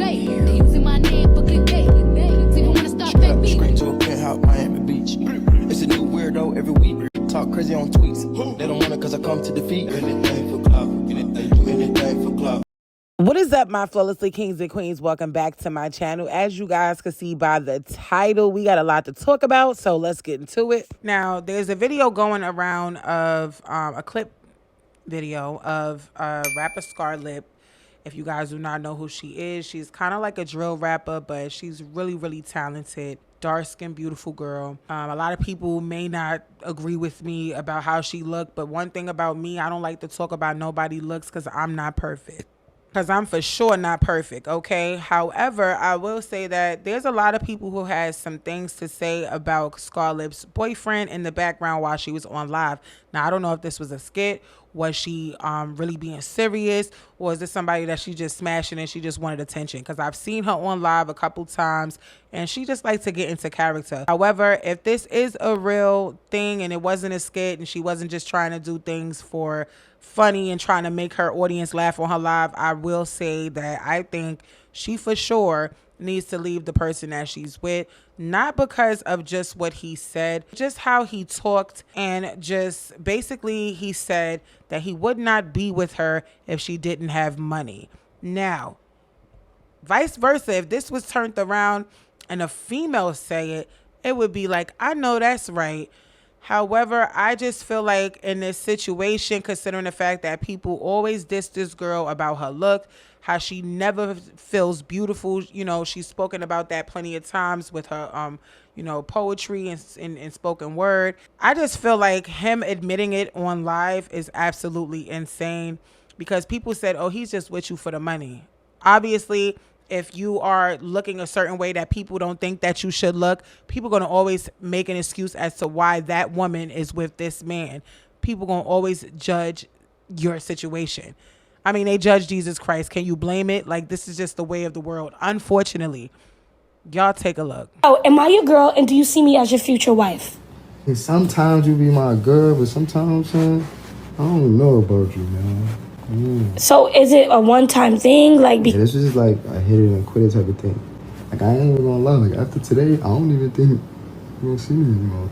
straight. They using my name for clickbait. See, you wanna start fake beef. Straight to a penthouse, Miami Beach. It's a new weirdo every week. Talk crazy on tweets. They don't want it cause I come to defeat. Anything for clout. Anything for clout. What is up, my flawlessly kings and queens? Welcome back to my channel. As you guys can see by the title, we got a lot to talk about, so let's get into it. Now, there's a video going around of a clip video of rapper Scarlip. If you guys do not know who she is, she's kind of like a drill rapper, but she's really, really talented. Dark-skinned, beautiful girl. A lot of people may not agree with me about how she looked, but one thing about me, I don't like to talk about nobody's looks because I'm not perfect. Because I'm for sure not perfect, okay? However, I will say that there's a lot of people who has some things to say about Scarlip's boyfriend in the background while she was on live. Now, I don't know if this was a skit. Was she really being serious? Or is this somebody that she just smashing and she just wanted attention? Because I've seen her on live a couple times and she just likes to get into character. However, if this is a real thing and it wasn't a skit and she wasn't just trying to do things for funny and trying to make her audience laugh on her live, I will say that I think she for sure needs to leave the person that she's with, not because of just what he said, just how he talked, and just basically he said that he would not be with her if she didn't have money. Now, vice versa, if this was turned around and a female say it, it would be like, I know that's right. However, I just feel like in this situation, considering the fact that people always diss this girl about her look, how she never feels beautiful. You know, she's spoken about that plenty of times with her, you know, poetry and spoken word. I just feel like him admitting it on live is absolutely insane because people said, oh, he's just with you for the money. Obviously, if you are looking a certain way that people don't think that you should look, people are going to always make an excuse as to why that woman is with this man. People going to always judge your situation. I mean, they judge Jesus Christ. Can you blame it? Like, this is just the way of the world. Unfortunately, y'all take a look. Oh, am I your girl and do you see me as your future wife? And sometimes you be my girl, but sometimes, son, I don't know about you, man. So is it a one-time thing? Like, Yeah, this is like a hit it and quit it type of thing. Like, I ain't even gonna lie. Like, after today, I don't even think you're gonna see me anymore.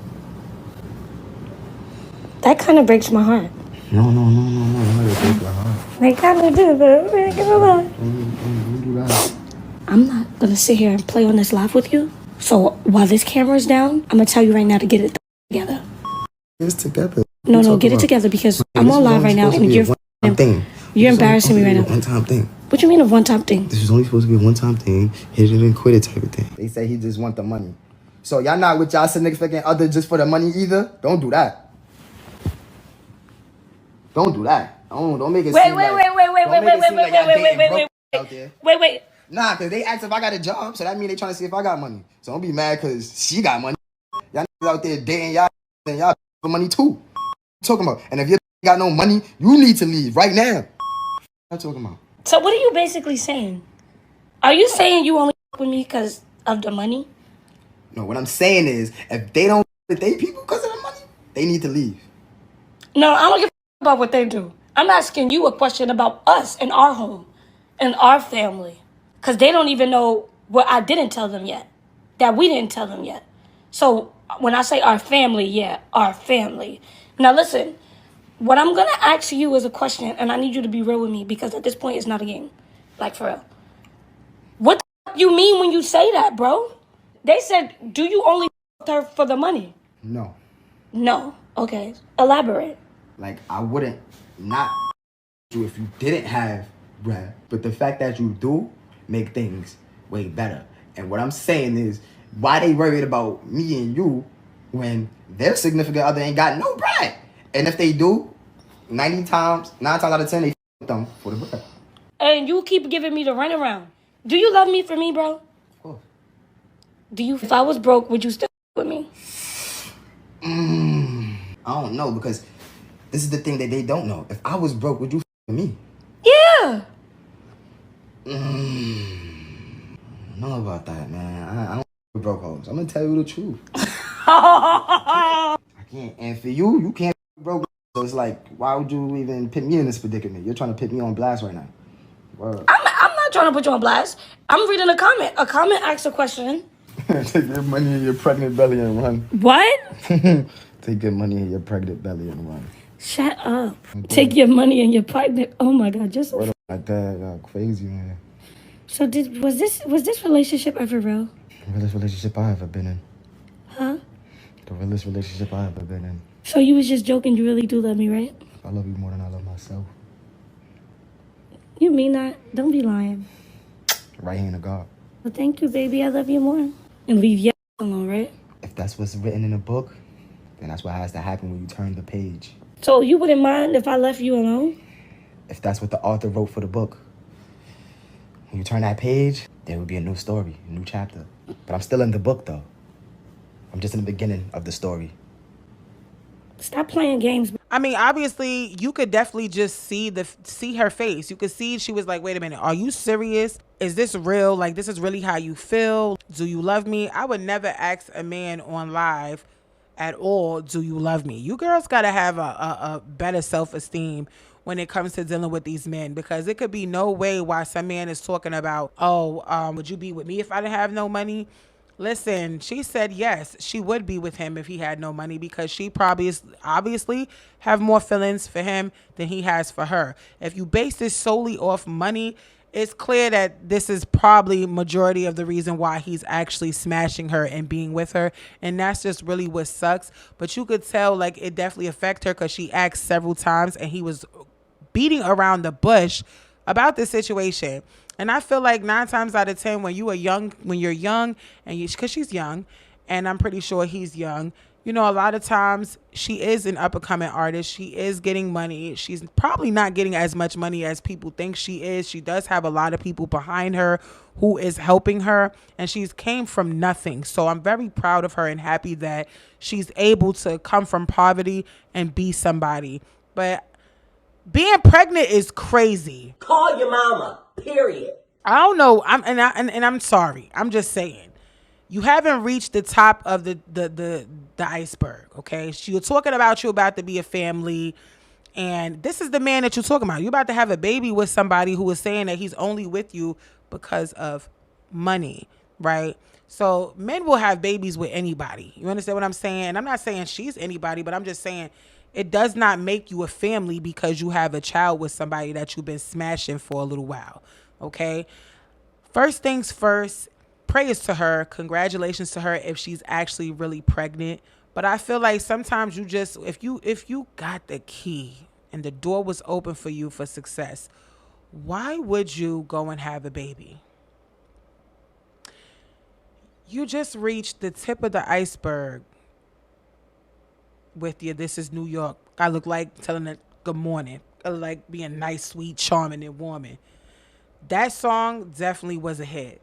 That kind of breaks my heart. No. Don't let it break your heart. They kind of do, but Don't do that. I'm not gonna sit here and play on this live with you. So while this camera's down, I'm gonna tell you right now to get it together. It's together. No, get it together because I'm on live right now and you're embarrassing me right now. One-time thing. What you mean a one-time thing? This is only supposed to be a one-time thing. Hit it and quit it type of thing. They say he just want the money. So y'all not with y'all significant other just for the money either? Don't do that. Don't do that. Don't make it seem like... Wait. Nah, because they asked if I got a job, so that means they trying to see if I got money. So don't be mad because she got money. Y'all out there dating y'all and y'all for money too. What you talking about? And if you got no money, you need to leave right now. What you talking about? So what are you basically saying? Are you saying you only with me because of the money? No, what I'm saying is if they don't with they people because of the money, they need to leave. No, I don't give a about what they do. I'm asking you a question about us and our home and our family. Because they don't even know what I didn't tell them yet. That we didn't tell them yet. So when I say our family, yeah, our family. Now listen, what I'm going to ask you is a question, and I need you to be real with me because at this point it's not a game. Like for real. What the f you mean when you say that, bro? They said, do you only with her for the money? No. No. Okay. Elaborate. Like, I wouldn't not you if you didn't have bread. But the fact that you do make things way better. And what I'm saying is, why they worried about me and you when their significant other ain't got no bread? And if they do, 9 times out of 10, they f them for the bread. And you keep giving me the runaround. Do you love me for me, bro? Of course. Do you, if I was broke, would you still with me? I don't know, because this is the thing that they don't know. If I was broke, would you with me? Yeah. I don't know about that, man. I don't with broke hoes. I'm gonna tell you the truth. I can't. And for you, you can't broke. So it's like, why would you even put me in this predicament? You're trying to put me on blast right now. Word. I'm not trying to put you on blast. I'm reading a comment. A comment asks a question. Take your money in your pregnant belly and run. What? Take your money in your pregnant belly and run. Shut up. Take your money and your pregnant. Oh my God, just Word up, my dad got crazy, man. so was this relationship ever real? The realest relationship I ever been in. Huh? The realest relationship I ever been in. So you was just joking. You really do love me, right? I love you more than I love myself. You mean that? Don't be lying. Right hand of God. Well, thank you, baby. I love you more. And leave your alone, right? If that's what's written in the book, then that's what has to happen when you turn the page. So you wouldn't mind if I left you alone? If that's what the author wrote for the book, when you turn that page, there would be a new story, a new chapter. But I'm still in the book, though. I'm just in the beginning of the story. Stop playing games. I mean, obviously, you could definitely just see her face. You could see she was like, wait a minute, are you serious? Is this real? Like, this is really how you feel? Do you love me? I would never ask a man on live at all, do you love me? You girls got to have a better self-esteem when it comes to dealing with these men, because it could be no way why some man is talking about, would you be with me if I didn't have no money? Listen, she said yes, she would be with him if he had no money, because she probably obviously have more feelings for him than he has for her. If you base this solely off money, it's clear that this is probably majority of the reason why he's actually smashing her and being with her. And that's just really what sucks. But you could tell, like, it definitely affected her, because she asked several times and he was beating around the bush about this situation. And I feel like 9 times out of 10, when you're young, and because she's young, and I'm pretty sure he's young, you know, a lot of times she is an up and coming artist. She is getting money. She's probably not getting as much money as people think she is. She does have a lot of people behind her who is helping her, and she's came from nothing. So I'm very proud of her and happy that she's able to come from poverty and be somebody. But being pregnant is crazy. Call your mama, period. I don't know. I'm sorry. I'm just saying. You haven't reached the top of the iceberg, okay? You're talking about you about to be a family, and this is the man that you're talking about. You're about to have a baby with somebody who is saying that he's only with you because of money, right? So men will have babies with anybody. You understand what I'm saying? And I'm not saying she's anybody, but I'm just saying it does not make you a family because you have a child with somebody that you've been smashing for a little while, okay? First things first, praise to her. Congratulations to her if she's actually really pregnant. But I feel like sometimes you just, if you got the key and the door was open for you for success, why would you go and have a baby? You just reached the tip of the iceberg with your "This is New York." I look like telling it good morning. I look like being nice, sweet, charming, and warming. That song definitely was a hit.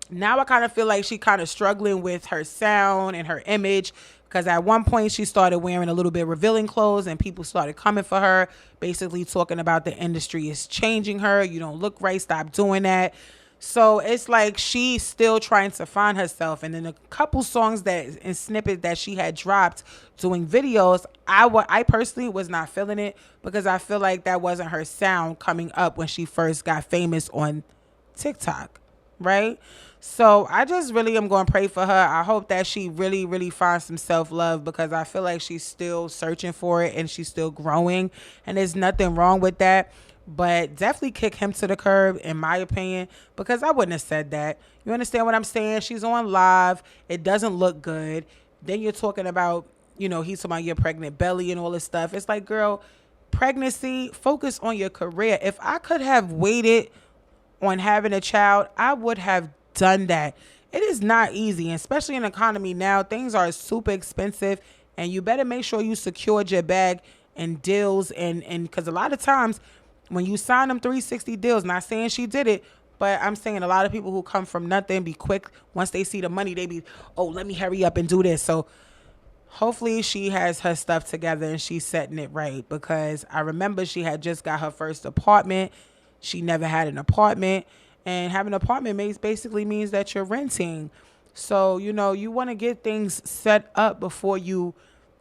Now I kind of feel like she kind of struggling with her sound and her image, because at one point she started wearing a little bit revealing clothes and people started coming for her, basically talking about the industry is changing her. You don't look right. Stop doing that. So it's like she's still trying to find herself. And then a couple songs and snippets that she had dropped doing videos, I personally was not feeling it, because I feel like that wasn't her sound coming up when she first got famous on TikTok, right? So I just really am going to pray for her. I hope that she really, really finds some self-love, because I feel like she's still searching for it and she's still growing, and there's nothing wrong with that. But definitely kick him to the curb, in my opinion, because I wouldn't have said that. You understand what I'm saying? She's on live. It doesn't look good. Then you're talking about, you know, he's talking about your pregnant belly and all this stuff. It's like, girl, pregnancy, focus on your career. If I could have waited on having a child, I would have done that. It is not easy, and especially in the economy now. Things are super expensive, and you better make sure you secured your bag and deals, and because a lot of times when you sign them 360 deals, not saying she did it, but I'm saying a lot of people who come from nothing be quick. Once they see the money, they be, oh, let me hurry up and do this. So hopefully she has her stuff together and she's setting it right, because I remember she had just got her first apartment. She never had an apartment, and having an apartment basically means that you're renting. So, you know, you want to get things set up before you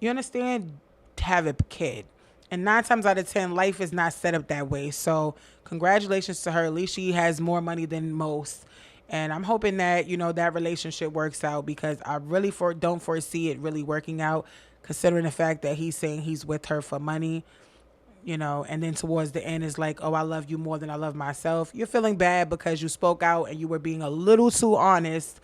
understand, have a kid. And 9 times out of 10, life is not set up that way. So congratulations to her. At least she has more money than most. And I'm hoping that, you know, that relationship works out, because I really don't foresee it really working out, considering the fact that he's saying he's with her for money, you know, and then towards the end is like, oh, I love you more than I love myself. You're feeling bad because you spoke out and you were being a little too honest.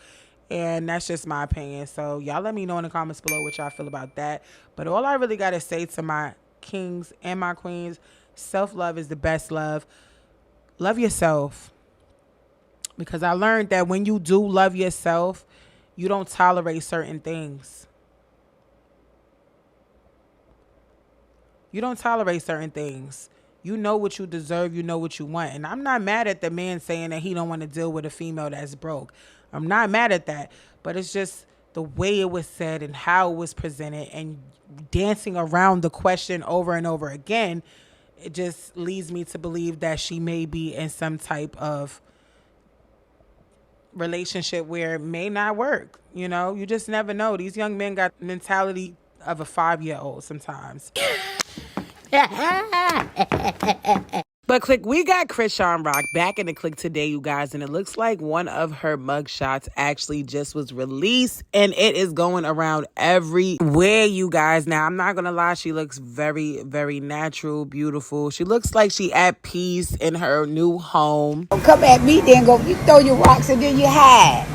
And that's just my opinion. So y'all let me know in the comments below what y'all feel about that. But all I really got to say to my kings and my queens, self-love is the best love. Love yourself. Because I learned that when you do love yourself, you don't tolerate certain things. You don't tolerate certain things. You know what you deserve. You know what you want. And I'm not mad at the man saying that he don't want to deal with a female that's broke. I'm not mad at that. But it's just the way it was said and how it was presented and dancing around the question over and over again. It just leads me to believe that she may be in some type of relationship where it may not work. You know, you just never know. These young men got the mentality of a 5-year-old sometimes. But click, we got ChriseanRock back in the click today, you guys, and it looks like one of her mug shots actually just was released, and it is going around everywhere, you guys. Now, I'm not gonna lie, she looks very, very natural, beautiful. She looks like she at peace in her new home. Come at me, then go, you throw your rocks and then you hide.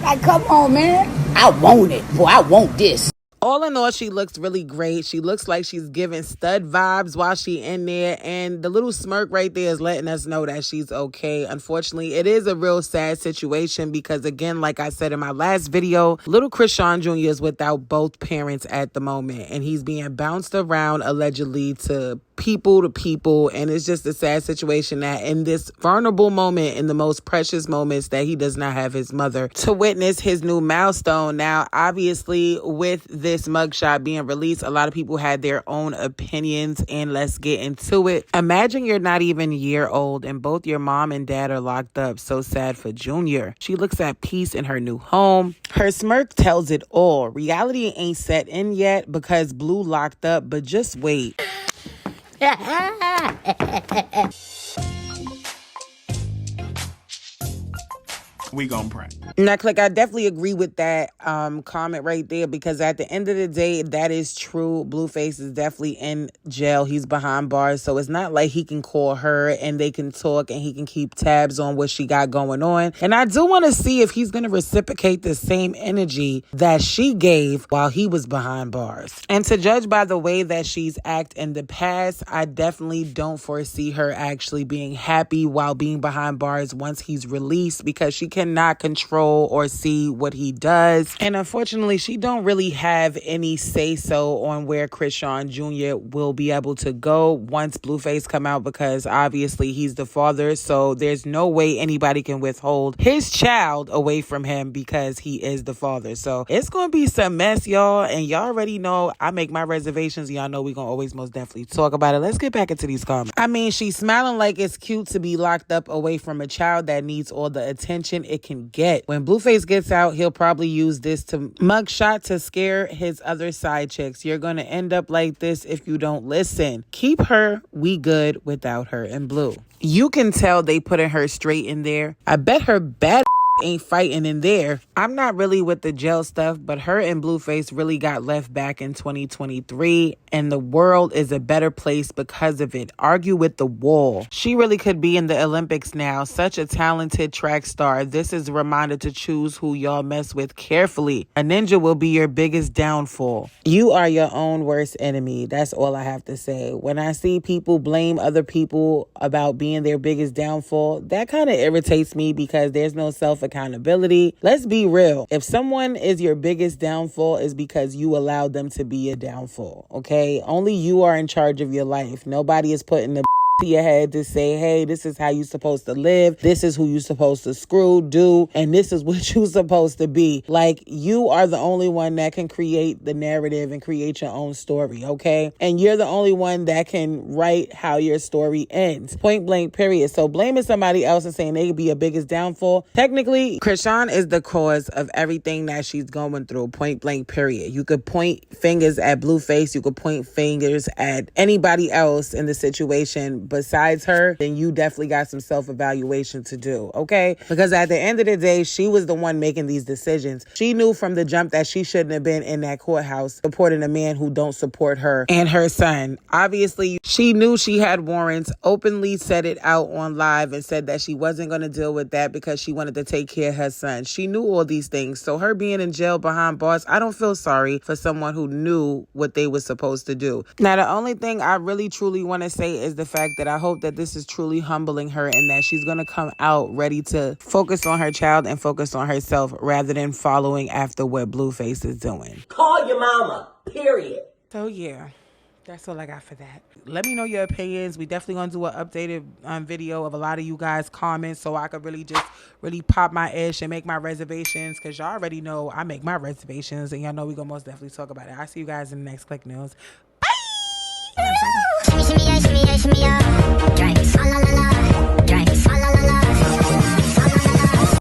Like, come on, man. I want it. Boy, I want this. All in all, she looks really great. She looks like she's giving stud vibes while she in there. And the little smirk right there is letting us know that she's okay. Unfortunately, it is a real sad situation because, again, like I said in my last video, little Chrisean Jr. is without both parents at the moment. And he's being bounced around allegedly to people. And it's just a sad situation that in this vulnerable moment, in the most precious moments, that he does not have his mother to witness his new milestone. Now, obviously, with this mugshot being released, a lot of people had their own opinions, and let's get into it. Imagine you're not even a year old and both your mom and dad are locked up. So sad for Junior. She looks at peace in her new home. Her smirk tells it all. Reality ain't set in yet because Blue locked up, but just wait. We gon' pray. Now, click, I definitely agree with that comment right there, because at the end of the day, that is true. Blueface is definitely in jail. He's behind bars, so it's not like he can call her and they can talk and he can keep tabs on what she got going on. And I do want to see if he's going to reciprocate the same energy that she gave while he was behind bars. And to judge by the way that she's acted in the past, I definitely don't foresee her actually being happy while being behind bars once he's released, because she cannot control or see what he does. And unfortunately, she don't really have any say-so on where Chrisean Jr. will be able to go once Blueface come out, because obviously he's the father. So there's no way anybody can withhold his child away from him because he is the father. So it's going to be some mess, y'all. And y'all already know I make my reservations. Y'all know we're going to always most definitely talk about it. Let's get back into these comments. I mean, she's smiling like it's cute to be locked up away from a child that needs all the attention it can get. When Blueface gets out, he'll probably use this to mugshot to scare his other side chicks. You're going to end up like this if you don't listen. Keep her. We good without her. And Blue, you can tell they putting her straight in there. I bet her bad ain't fighting in there. I'm not really with the jail stuff, but her and Blueface really got left back in 2023, and the world is a better place because of it. Argue with the wall. She really could be in the Olympics now. Such a talented track star. This is a reminder to choose who y'all mess with carefully. A ninja will be your biggest downfall. You are your own worst enemy. That's all I have to say. When I see people blame other people about being their biggest downfall, that kind of irritates me because there's no self-accountability. Let's be real. If someone is your biggest downfall, is because you allowed them to be a downfall, okay? Only you are in charge of your life. Nobody is putting the to your head to say, hey, this is how you supposed to live. This is who you supposed to screw, do, and this is what you supposed to be. Like, you are the only one that can create the narrative and create your own story, okay? And you're the only one that can write how your story ends. Point blank, period. So blaming somebody else and saying they could be your biggest downfall. Technically, Chrisean is the cause of everything that she's going through. Point blank, period. You could point fingers at Blueface. You could point fingers at anybody else in the situation besides her. Then you definitely got some self-evaluation to do, okay? Because at the end of the day, she was the one making these decisions. She knew from the jump that she shouldn't have been in that courthouse supporting a man who don't support her and her son. Obviously, she knew she had warrants, openly said it out on live and said that she wasn't going to deal with that because she wanted to take care of her son. She knew all these things. So her being in jail behind bars, I don't feel sorry for someone who knew what they were supposed to do. Now, the only thing I really truly want to say is the fact that I hope that this is truly humbling her and that she's going to come out ready to focus on her child and focus on herself rather than following after what Blueface is doing. Call your mama, period. So yeah, that's all I got for that. Let me know your opinions. We definitely gonna do an updated video of a lot of you guys' comments so I could really pop my ish and make my reservations, because y'all already know I make my reservations and y'all know we gonna most definitely talk about it. I'll see you guys in the next Click News. Bye.